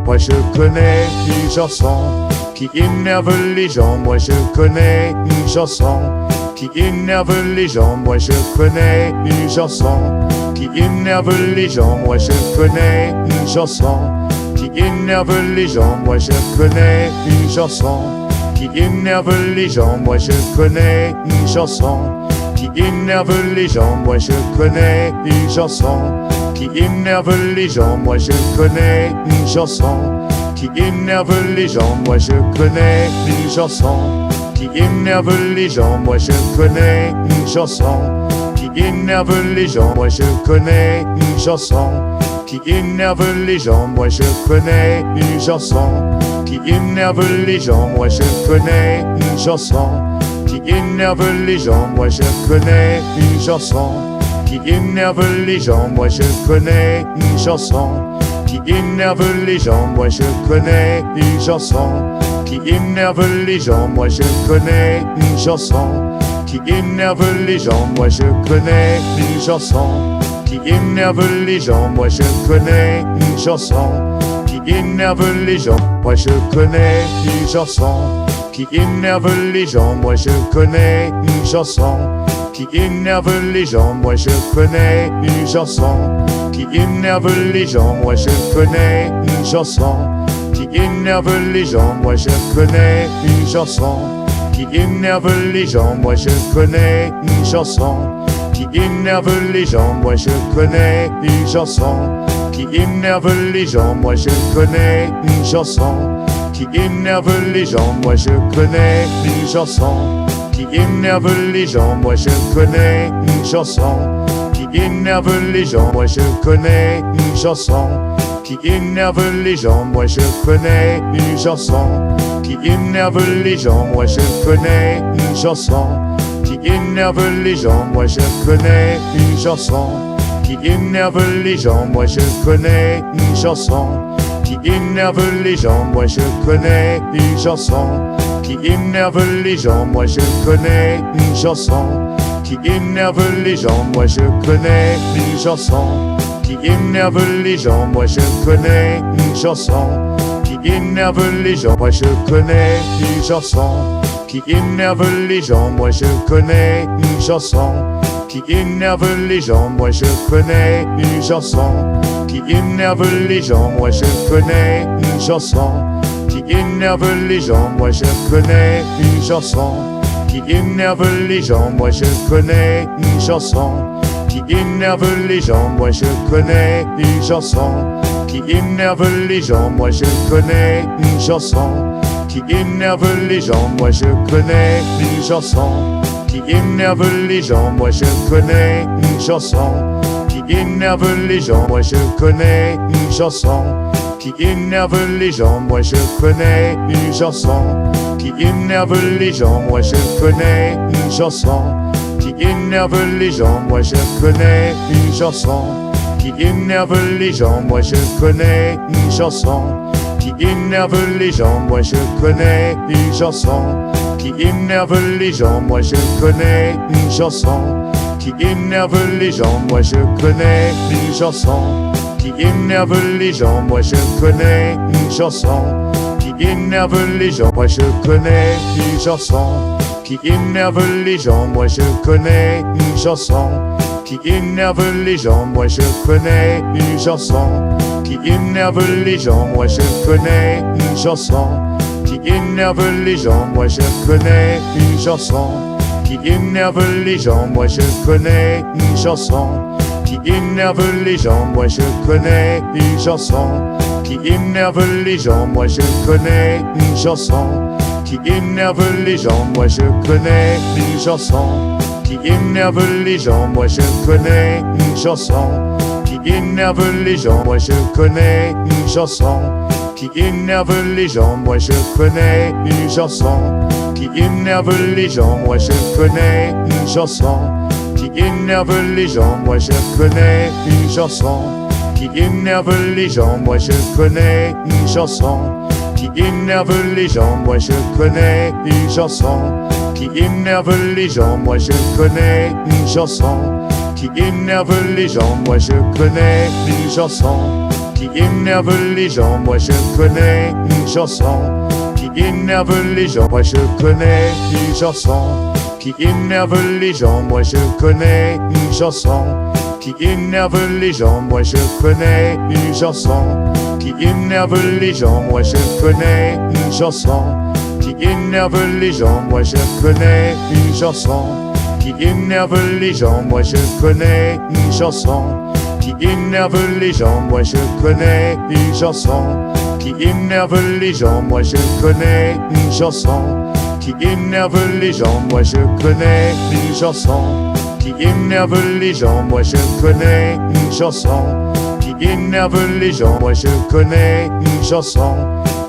Moi je connais une chanson qui énerve les gens. Moi je connais une chanson qui énerve les gens. Moi je connais une chanson qui énerve les gens. Moi je connais une chanson qui énerve les gens. Moi je connais une chanson qui énerve les gens. Moi je connais une chanson qui énerve les gens. Moi je connais une chanson qui énerve les gens. Moi je connais une chanson qui énerve les gens. Moi je connais une chanson qui énerve les gens. Moi je connais une chanson qui énerve les gens. Moi je connais une chanson qui énerve les gens. Moi je connais une chanson qui énerve les gens. Moi je connais une chanson qui énerve les gens. Moi je connais une chanson qui énerve les gens. Moi je connais une chanson qui énerve les gens. Moi je connais une chanson qui énerve les gens. Moi je connais une chanson qui énerve les gens. Moi je connais une chanson qui énerve les gens. Moi je connais une chanson qui énerve les gens. Moi je connais une chanson qui énerve les gens. Moi je connais une chanson qui énerve les gens. Moi je connais une chanson qui énerve les gens. Moi je connais une chanson qui énerve les gens. Moi je connais une chanson qui énerve les gens. Moi je connais une chanson qui énerve les gens. Moi je connais une chanson qui énerve les gens. Moi je connais une chanson qui énerve les gens. Moi je connais une chanson qui énerve les gens. Moi je connais une chanson qui énerve les gens. Moi je connais une chanson qui énerve les gens. Moi je connais une chanson qui énerve les gens. Moi je connais une chanson qui énerve les gens. Moi je connais une chanson qui énerve les gens. Moi je connais une chanson qui énerve les gens. Moi je connais une chanson qui énerve les gens. Moi je connais une chanson qui énerve les gens. Moi je connais une chanson qui énerve les gens. Moi je connais une chanson qui énerve les gens. Moi je connais une chanson qui énerve les gens. Moi je connais une chanson qui énerve les gens. Moi je connais une chanson qui énerve les gens. Moi je connais une chanson qui énerve les gens. Moi je connais une chanson qui énerve les gens. Moi je connais une chanson qui énerve les gens. Moi je connais une chanson qui énerve les gens. Moi je connais une chanson qui énerve les gens. Moi je connais une chanson qui énerve les gens. Moi je connais une chanson qui énerve les gens. Moi je connais une chanson qui énerve les gens. Moi je connais une chanson qui énerve les gens. Moi je connais une chanson qui énerve les gens. Moi je connais une chanson qui énerve les gens. Moi je connais une chanson qui énerve les gens. Moi je connais une chanson qui énerve les gens. Moi je connais une chanson qui énerve les gens. Moi je connais une chanson qui énerve les gens. Moi je connais une chanson qui énerve les gens. Moi je connais une chanson qui énerve les gens. Moi je connais une chanson qui énerve les gens. Moi je connais une chanson qui énerve les gens. Moi je connais une chanson qui énerve les gens. Moi je connais une chanson qui énerve les gens. Moi je connais une chanson qui énerve les gens. Moi je connais une chanson qui énerve les gens. Moi je connais une chanson qui énerve les gens. Moi je connais une chanson qui énerve les gens. Moi je connais une chanson qui énerve les gens. Moi je connais une chanson qui énerve les gens. Moi je connais une chanson qui énerve les gens. Moi je connais une chanson qui énerve les gens. Moi je connais une chanson qui énerve les gens. Moi je connais une chanson qui énerve les gens. Moi je connais une chanson qui énerve les gens. Moi je connais une chanson qui énerve les gens. Moi je connais une chanson qui énerve les gens. Moi je connais une chanson qui énerve les gens. Moi je connais une chanson qui énerve les gens. Moi je connais une chanson qui énerve les gens. Moi je connais une chanson qui énerve les gens. Moi je connais une chanson qui énerve les gens. Moi je connais une chanson qui énerve les gens. Moi je connais une chanson qui énerve les gens. Moi je connais une chanson qui énerve les gens. Moi je connais une chanson qui énerve les gens. Moi je connais une chanson qui énerve les gens. Moi je connais une chanson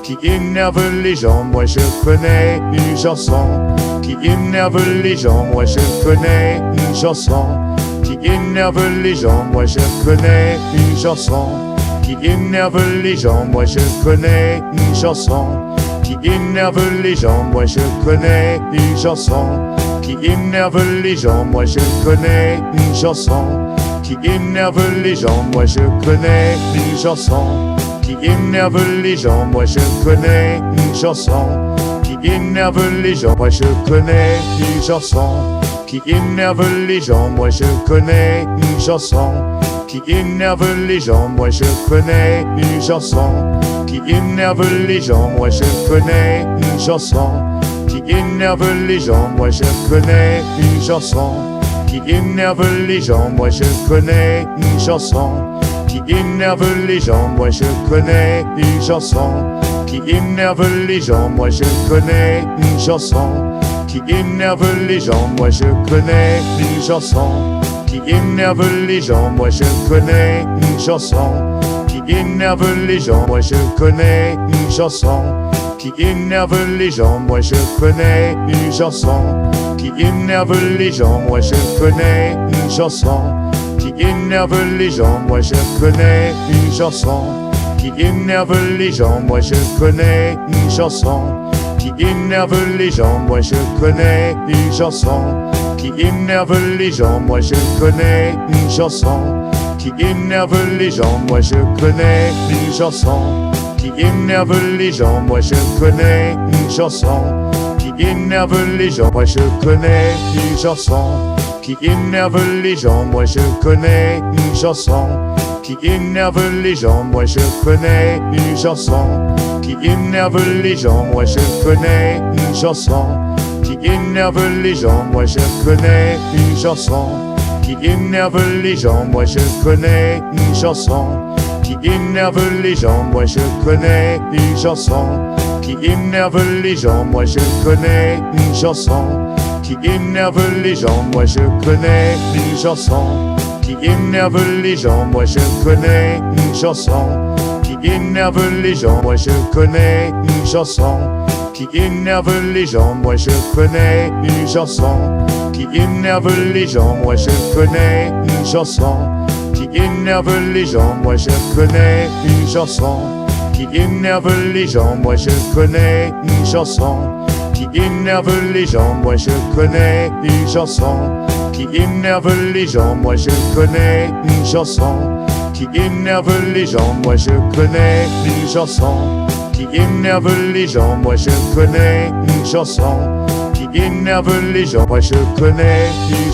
qui énerve les gens. Moi je connais une chanson qui énerve les gens. Moi je connais une chanson qui énerve les gens. Moi je connais une chanson qui énerve les gens. Moi je connais une chanson qui énerve les gens. Moi je connais une chanson qui énerve les gens. Moi je connais une chanson qui énerve les gens. Moi je connais une chanson qui énerve les gens. Moi je connais une chanson qui énerve les gens. Moi je connais une chanson qui énerve les gens. Moi je connais une chanson qui énerve les gens. Moi je connais une chanson qui énerve les gens. Moi je connais une chanson qui énerve les gens. Moi je connais une chanson qui énerve les gens. Moi je connais une chanson qui énerve les gens. Moi je connais une chanson qui énerve les gens. Moi je connais une chanson qui énerve les gens. Moi je connais une chanson qui énerve les gens. Moi je connais une chanson qui énerve les gens. Moi je connais une chanson qui énerve les gens. Moi je connais une chanson qui énerve les gens. Moi je connais une chanson qui énerve les gens. Moi je connais une chanson qui énerve les gens. Moi je connais une chanson qui énerve les gens. Moi je connais une chanson qui énerve les gens. Moi je connais une chanson qui énerve les gens. Moi je connais une chanson qui énerve les gens. Moi je connais une chanson qui énerve les gens. Moi je connais une chanson qui énerve les gens. Moi je connais une chanson qui énerve les gens. Moi je connais une chanson qui énerve les gens. Moi je connais une chanson qui énerve les gens. Moi je connais une chanson qui énerve les gens. Moi je connais une chanson qui énerve les gens. Moi je connais une chanson qui énerve les gens. Moi je connais une chanson qui énerve les gens. Moi je connais une chanson qui énerve les gens. Moi je connais une chanson qui énerve les gens. Moi je connais une chanson qui énerve les gens. Moi je connais une chanson qui énerve les gens. Moi je connais une chanson qui énerve les gens. Moi je connais une chanson qui énerve les gens. Moi je connais une chanson qui énerve les gens. Moi je connais une chanson qui énerve les gens. Moi je connais une chanson qui énerve les gens. Moi je connais une chanson qui énerve les gens. Moi je connais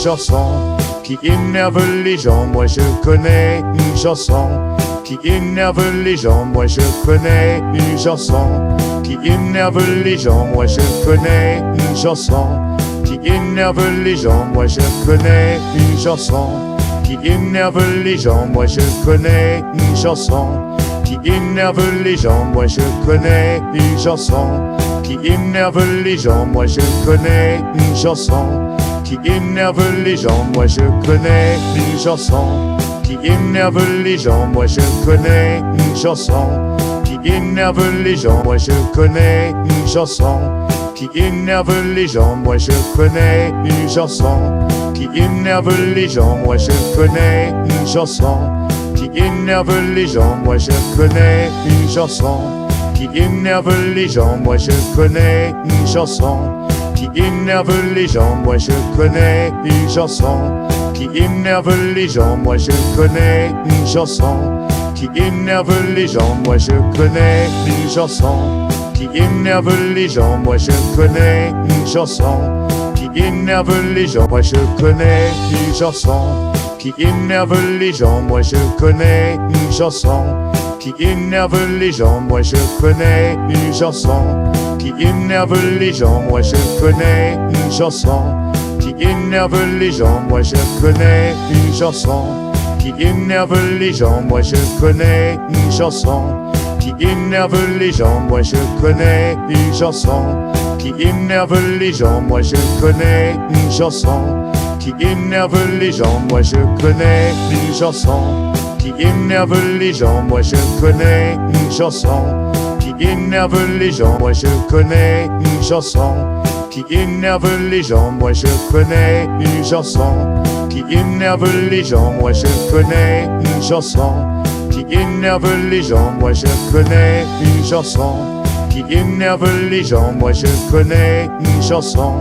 une chanson qui énerve les gens. Moi je connais une chanson qui énerve les gens. Moi je connais une chanson qui énerve les gens. Moi je connais une chanson qui énerve les gens. Moi je connais une chanson qui énerve les gens. Moi je connais une chanson qui énerve les gens. Moi je connais une chanson qui énerve les gens. Moi je connais une chanson qui énerve les gens. Moi je connais une chanson qui énerve les gens. Moi je connais une chanson qui énerve les gens. Moi je connais une chanson qui énerve les gens. Moi je connais une chanson qui énerve les gens. Moi je connais une chanson qui énerve les gens. Moi je connais une chanson qui énerve les gens. Moi je connais une chanson qui énerve les gens. Moi je connais une chanson qui énerve les gens. Moi je connais une chanson qui énerve les gens. Moi je connais une chanson qui énerve les gens. Moi je connais une chanson qui énerve les gens. Moi je connais une chanson qui énerve les gens. Moi je connais une chanson qui énerve les gens. Moi je connais une chanson qui énerve les gens. Moi je connais une chanson qui énerve les gens. Moi je connais une chanson qui énerve les gens. Moi je connais une chanson qui énerve les gens. Moi je connais une chanson qui énerve les gens. Moi je connais une chanson qui énerve les gens. Moi je connais une chanson qui énerve les gens. Moi je connais une chanson qui énerve les gens. Moi je connais une chanson qui énerve les gens. Moi je connais une chanson qui énerve les gens. Moi je connais une chanson qui énerve les gens. Moi je connais une chanson qui énerve les gens. Moi je connais une chanson qui énerve les gens. Moi je connais une chanson qui énerve les gens. Moi je connais une chanson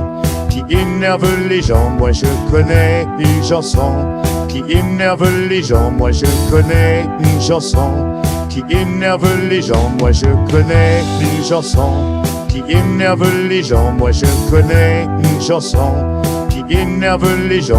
qui énerve les gens. Moi je connais une chanson qui énerve les gens. Moi je connais une chanson qui énerve les gens. Moi je connais une chanson qui énerve les gens. Moi je connais une chanson qui énerve les gens.